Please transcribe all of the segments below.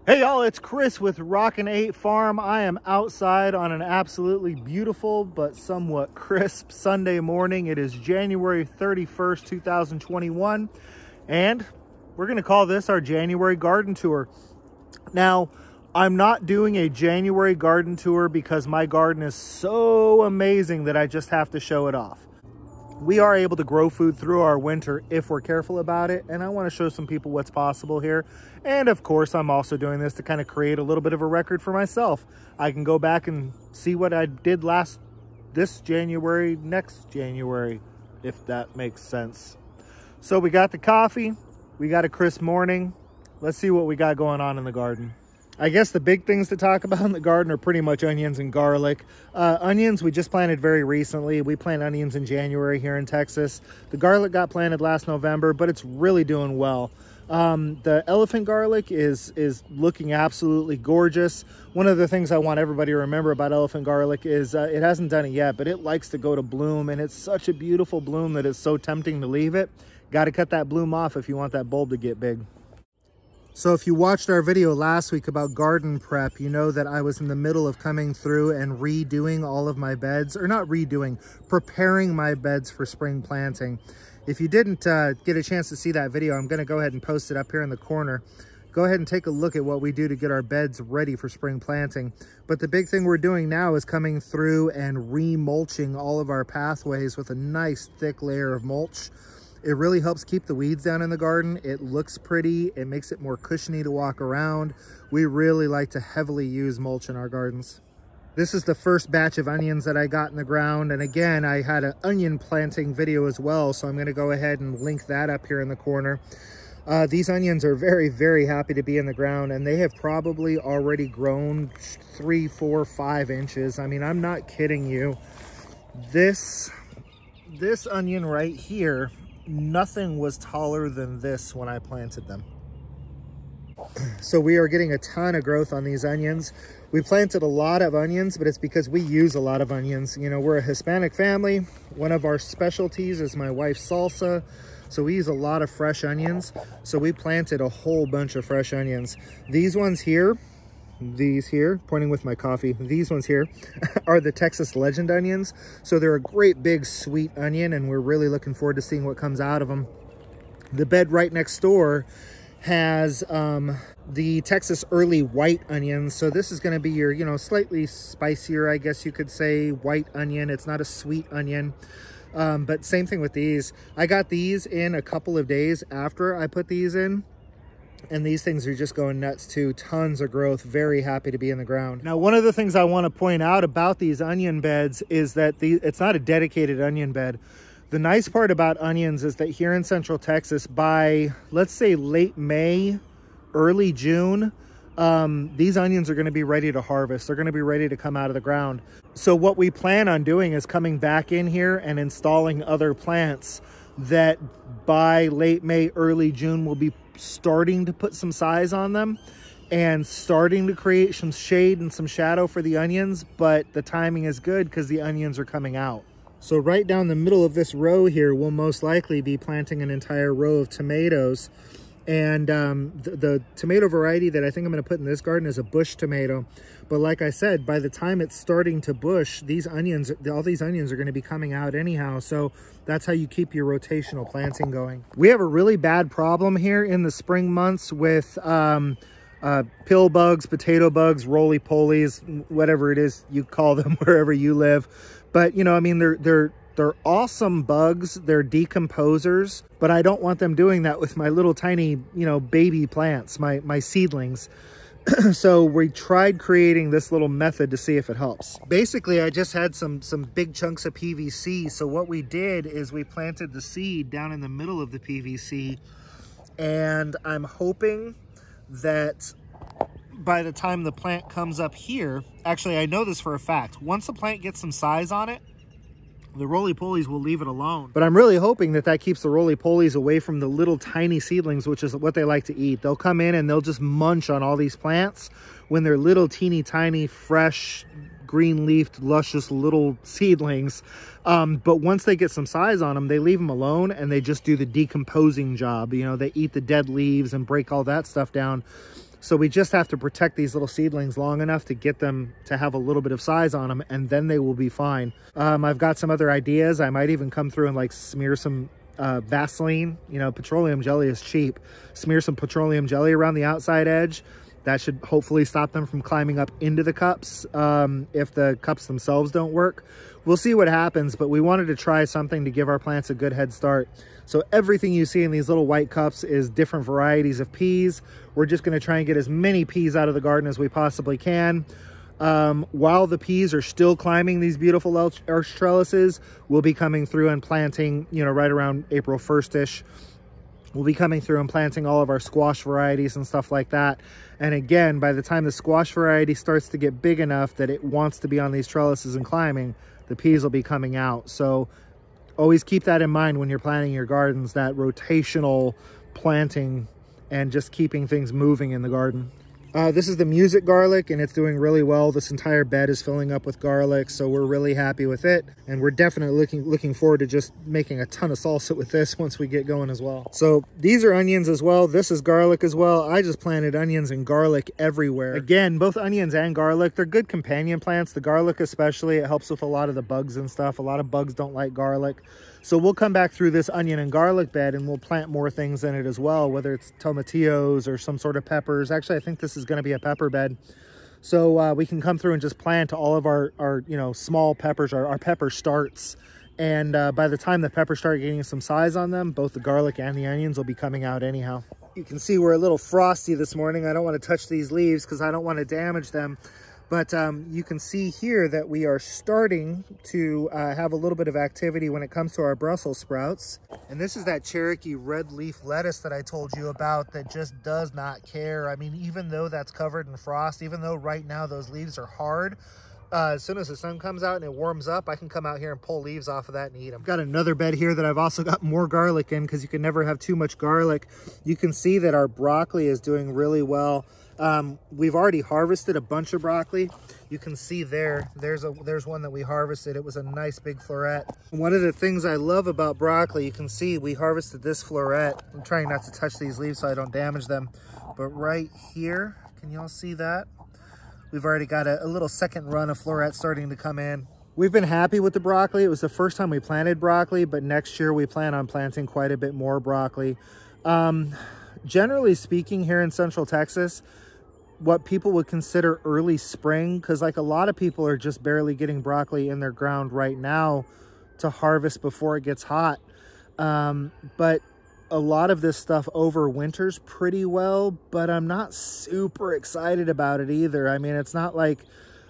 Hey y'all, it's Chris with Rockin 8 Farm. I am outside on an absolutely beautiful but somewhat crisp Sunday morning. It is January 31st, 2021, and we're going to call this our January garden tour. Now, I'm not doing a January garden tour because my garden is so amazing that I just have to show it off. We are able to grow food through our winter if we're careful about it, and I want to show some people what's possible here. And of course, I'm also doing this to kind of create a little bit of a record for myself. I can go back and see what I did this January, next January, if that makes sense. So we got the coffee, we got a crisp morning. Let's see what we got going on in the garden. I guess the big things to talk about in the garden are pretty much onions and garlic. Onions, we just planted very recently. We plant onions in January here in Texas. The garlic got planted last November, but it's really doing well. The elephant garlic is looking absolutely gorgeous. One of the things I want everybody to remember about elephant garlic is it hasn't done it yet, but it likes to go to bloom, and it's such a beautiful bloom that it's so tempting to leave it. Got to cut that bloom off if you want that bulb to get big. So if you watched our video last week about garden prep, you know that I was in the middle of coming through and redoing all of my beds, or not redoing, preparing my beds for spring planting. If you didn't get a chance to see that video, I'm going to go ahead and post it up here in the corner. Go ahead and take a look at what we do to get our beds ready for spring planting. But the big thing we're doing now is coming through and re-mulching all of our pathways with a nice thick layer of mulch. It really helps keep the weeds down in the garden. It looks pretty. It makes it more cushiony to walk around. We really like to heavily use mulch in our gardens. This is the first batch of onions that I got in the ground. And again, I had an onion planting video as well. So I'm going to go ahead and link that up here in the corner. These onions are very, very happy to be in the ground. And they have probably already grown 3, 4, 5 inches. I mean, I'm not kidding you. This onion right here, nothing was taller than this when I planted them. So we are getting a ton of growth on these onions. We planted a lot of onions, but it's because we use a lot of onions. You know, we're a Hispanic family. One of our specialties is my wife's salsa. So we use a lot of fresh onions. So we planted a whole bunch of fresh onions. These ones here, these here, pointing with my coffee, these ones here are the Texas Legend onions. So they're a great big sweet onion, and we're really looking forward to seeing what comes out of them. The bed right next door has the Texas Early White onions. So this is going to be your, you know, slightly spicier, I guess you could say, white onion. It's not a sweet onion. But same thing with these. I got these in a couple of days after I put these in. And these things are just going nuts too. Tons of growth, very happy to be in the ground. Now, one of the things I want to point out about these onion beds is that it's not a dedicated onion bed. The nice part about onions is that here in Central Texas, by let's say late May, early June, these onions are going to be ready to harvest. They're going to be ready to come out of the ground. So what we plan on doing is coming back in here and installing other plants that by late May, early June will be starting to put some size on them and starting to create some shade and some shadow for the onions. But the timing is good because the onions are coming out. So right down the middle of this row here, we'll most likely be planting an entire row of tomatoes. And the tomato variety that I think I'm going to put in this garden is a bush tomato. But like I said, by the time it's starting to bush, these onions, all these onions are going to be coming out anyhow. So that's how you keep your rotational planting going. We have a really bad problem here in the spring months with pill bugs, potato bugs, roly-polies, whatever it is you call them wherever you live. But, you know, I mean, they're awesome bugs. They're decomposers, but I don't want them doing that with my little tiny, you know, baby plants, my seedlings. So we tried creating this little method to see if it helps. Basically, I just had some big chunks of PVC. So what we did is we planted the seed down in the middle of the PVC, and I'm hoping that by the time the plant comes up here, actually I know this for a fact, once the plant gets some size on it, the roly-polies will leave it alone. But I'm really hoping that that keeps the roly-polies away from the little tiny seedlings, which is what they like to eat. They'll come in and they'll just munch on all these plants when they're little teeny tiny, fresh, green-leafed, luscious little seedlings. But once they get some size on them, they leave them alone and they just do the decomposing job. You know, they eat the dead leaves and break all that stuff down. So we just have to protect these little seedlings long enough to get them to have a little bit of size on them, and then they will be fine. I've got some other ideas. I might even come through and like smear some Vaseline. You know, petroleum jelly is cheap. Smear some petroleum jelly around the outside edge. That should hopefully stop them from climbing up into the cups if the cups themselves don't work. We'll see what happens, but we wanted to try something to give our plants a good head start. So everything you see in these little white cups is different varieties of peas. We're just going to try and get as many peas out of the garden as we possibly can. While the peas are still climbing these beautiful arch trellises, we'll be coming through and planting, you know, right around April 1st-ish. We'll be coming through and planting all of our squash varieties and stuff like that. And again, by the time the squash variety starts to get big enough that it wants to be on these trellises and climbing, the peas will be coming out. So always keep that in mind when you're planting your gardens, that rotational planting and just keeping things moving in the garden. This is the music garlic, and it's doing really well. This entire bed is filling up with garlic, so we're really happy with it. And we're definitely looking forward to just making a ton of salsa with this once we get going as well. So these are onions as well. This is garlic as well. I just planted onions and garlic everywhere. Again, both onions and garlic, they're good companion plants. The garlic especially, it helps with a lot of the bugs and stuff. A lot of bugs don't like garlic. So we'll come back through this onion and garlic bed and we'll plant more things in it as well, whether it's tomatillos or some sort of peppers. Actually, I think this is going to be a pepper bed. So we can come through and just plant all of our you know, small peppers, our pepper starts. And by the time the peppers start getting some size on them, both the garlic and the onions will be coming out anyhow. You can see we're a little frosty this morning. I don't want to touch these leaves because I don't want to damage them. But you can see here that we are starting to have a little bit of activity when it comes to our Brussels sprouts. And this is that Cherokee red leaf lettuce that I told you about that just does not care. I mean, even though that's covered in frost, even though right now those leaves are hard, as soon as the sun comes out and it warms up, I can come out here and pull leaves off of that and eat them. Got another bed here that I've also got more garlic in because you can never have too much garlic. You can see that our broccoli is doing really well. We've already harvested a bunch of broccoli. You can see there's one that we harvested. It was a nice big floret. One of the things I love about broccoli, you can see we harvested this floret. I'm trying not to touch these leaves so I don't damage them. But right here, can y'all see that? We've already got a little second run of florets starting to come in. We've been happy with the broccoli. It was the first time we planted broccoli, but next year we plan on planting quite a bit more broccoli. Generally speaking, here in Central Texas, what people would consider early spring, because like a lot of people are just barely getting broccoli in their ground right now to harvest before it gets hot. But a lot of this stuff overwinters pretty well, but I'm not super excited about it either. I mean, it's not like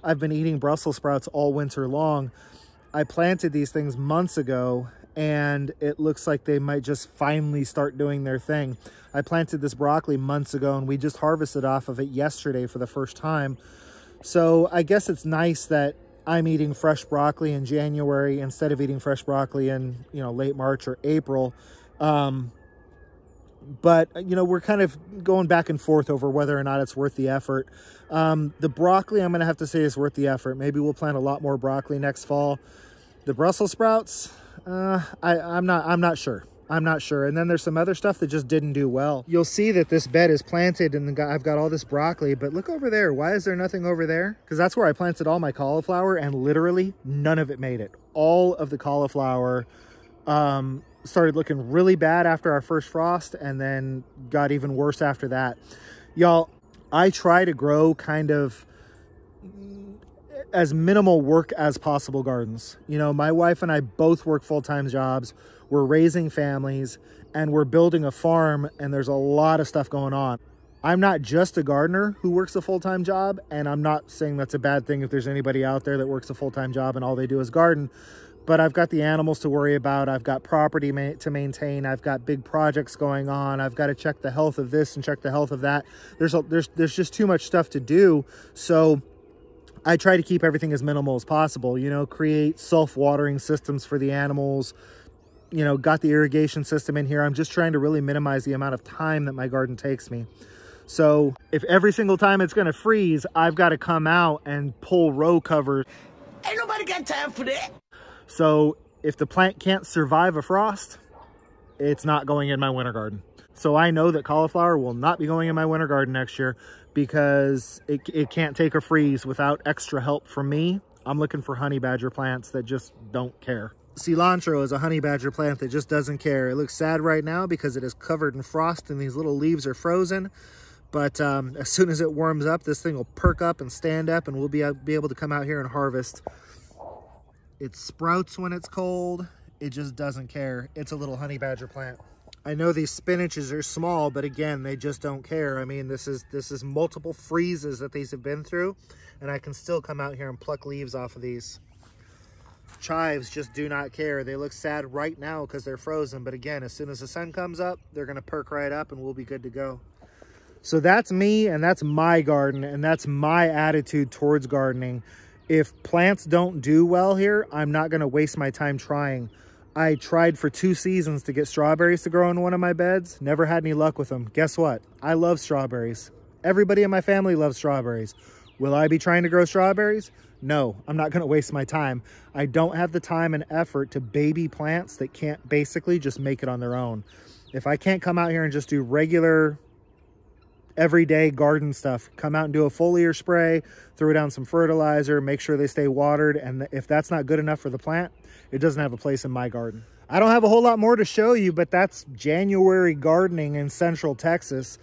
I've been eating Brussels sprouts all winter long. I planted these things months ago and it looks like they might just finally start doing their thing. I planted this broccoli months ago and we just harvested off of it yesterday for the first time. So I guess it's nice that I'm eating fresh broccoli in January instead of eating fresh broccoli in, you know, late March or April. But, you know, we're kind of going back and forth over whether or not it's worth the effort. The broccoli, I'm going to have to say, is worth the effort. Maybe we'll plant a lot more broccoli next fall. The Brussels sprouts, I'm not sure. I'm not sure. And then there's some other stuff that just didn't do well. You'll see that this bed is planted and I've got all this broccoli, but look over there. Why is there nothing over there? Because that's where I planted all my cauliflower and literally none of it made it. All of the cauliflower started looking really bad after our first frost and then got even worse after that. Y'all, I try to grow kind of as minimal work as possible gardens. You know, my wife and I both work full-time jobs. We're raising families and we're building a farm and there's a lot of stuff going on. I'm not just a gardener who works a full-time job, and I'm not saying that's a bad thing if there's anybody out there that works a full-time job and all they do is garden, but I've got the animals to worry about. I've got property to maintain. I've got big projects going on. I've got to check the health of this and check the health of that. There's just too much stuff to do. So I try to keep everything as minimal as possible, you know, create self-watering systems for the animals, you know, got the irrigation system in here. I'm just trying to really minimize the amount of time that my garden takes me. So if every single time it's going to freeze, I've got to come out and pull row covers. Ain't nobody got time for that. So if the plant can't survive a frost, it's not going in my winter garden. So I know that cauliflower will not be going in my winter garden next year because it can't take a freeze without extra help from me. I'm looking for honey badger plants that just don't care. Cilantro is a honey badger plant that just doesn't care. It looks sad right now because it is covered in frost and these little leaves are frozen. But as soon as it warms up, this thing will perk up and stand up, and we'll be able to come out here and harvest. It sprouts when it's cold. It just doesn't care. It's a little honey badger plant. I know these spinaches are small, but again, they just don't care. I mean, this is multiple freezes that these have been through, and I can still come out here and pluck leaves off of these. Chives just do not care. They look sad right now because they're frozen, but again, as soon as the sun comes up, they're gonna perk right up and we'll be good to go. So that's me, and that's my garden, and that's my attitude towards gardening. If plants don't do well here, I'm not gonna waste my time trying. I tried for 2 seasons to get strawberries to grow in one of my beds. Never had any luck with them. Guess what? I love strawberries. Everybody in my family loves strawberries. Will I be trying to grow strawberries? No, I'm not gonna waste my time. I don't have the time and effort to baby plants that can't basically just make it on their own. If I can't come out here and just do regular, everyday garden stuff, come out and do a foliar spray, throw down some fertilizer, make sure they stay watered, and if that's not good enough for the plant, it doesn't have a place in my garden. I don't have a whole lot more to show you, but that's January gardening in Central Texas.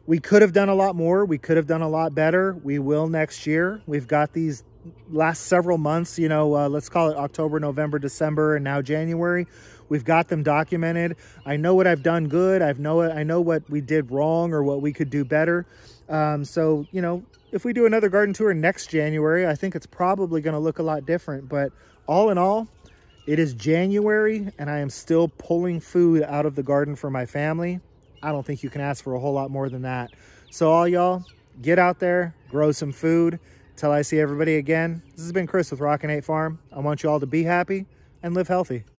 We could have done a lot more. We could have done a lot better. We will next year. We've got these last several months, you know, let's call it October, November, December, and now January. We've got them documented. I know what I've done good. I know what we did wrong or what we could do better. So, you know, if we do another garden tour next January, I think it's probably going to look a lot different. But all in all, it is January and I am still pulling food out of the garden for my family. I don't think you can ask for a whole lot more than that. So all y'all, get out there, grow some food. Till I see everybody again, this has been Chris with Rockin' 8 Farm. I want you all to be happy and live healthy.